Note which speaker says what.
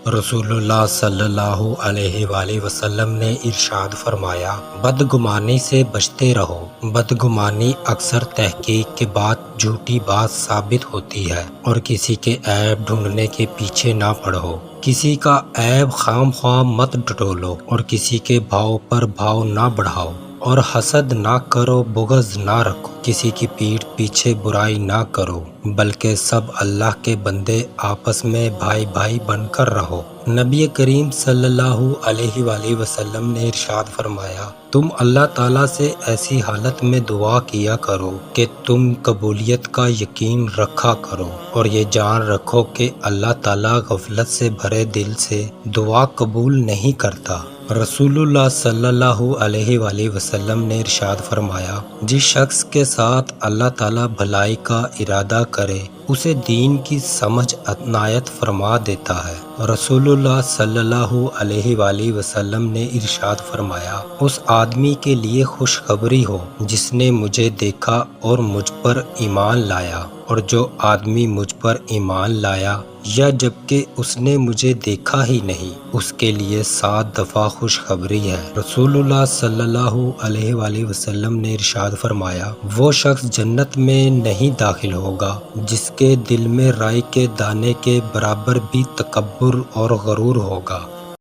Speaker 1: رسول اللہ صلی اللہ علیہ وآلہ وسلم نے ارشاد فرمایا، بدگمانی سے بچتے رہو۔ بدگمانی اکثر تحقیق کے بعد جھوٹی بات ثابت ہوتی ہے، اور کسی کے عیب ڈھونڈنے کے پیچھے نہ پڑو۔ کسی کا عیب خام خواہ مت ٹٹولو، اور کسی کے بھاؤ پر بھاؤ نہ بڑھاؤ، اور حسد نہ کرو، بغض نہ رکھو۔ کسی کی پیٹھ پیچھے برائی نہ کرو، بلکہ سب اللہ کے بندے آپس میں بھائی بھائی بن کر رہو۔ نبی کریم صلی اللہ علیہ وآلہ وسلم نے ارشاد فرمایا، تم اللہ تعالیٰ سے ایسی حالت میں دعا کیا کرو کہ تم قبولیت کا یقین رکھا کرو، اور یہ جان رکھو کہ اللہ تعالیٰ غفلت سے بھرے دل سے دعا قبول نہیں کرتا۔ رسول اللہ صلی اللہ علیہ وآلہ وسلم نے ارشاد فرمایا، جس شخص کے ساتھ اللہ تعالیٰ بھلائی کا ارادہ کرے اسے دین کی سمجھ عنایت فرما دیتا ہے۔ رسول اللہ صلی اللہ علیہ وآلہ وسلم نے ارشاد فرمایا، اس آدمی کے لیے خوشخبری ہو جس نے مجھے دیکھا اور مجھ پر ایمان لایا، اور جو آدمی مجھ پر ایمان لایا یا جبکہ اس نے مجھے دیکھا ہی نہیں، اس کے لیے 7 دفعہ خوشخبری ہے۔ رسول اللہ صلی اللہ علیہ وآلہ وسلم نے ارشاد فرمایا، وہ شخص جنت میں نہیں داخل ہوگا جس کے دل میں رائی کے دانے کے برابر بھی تکبر اور غرور ہوگا۔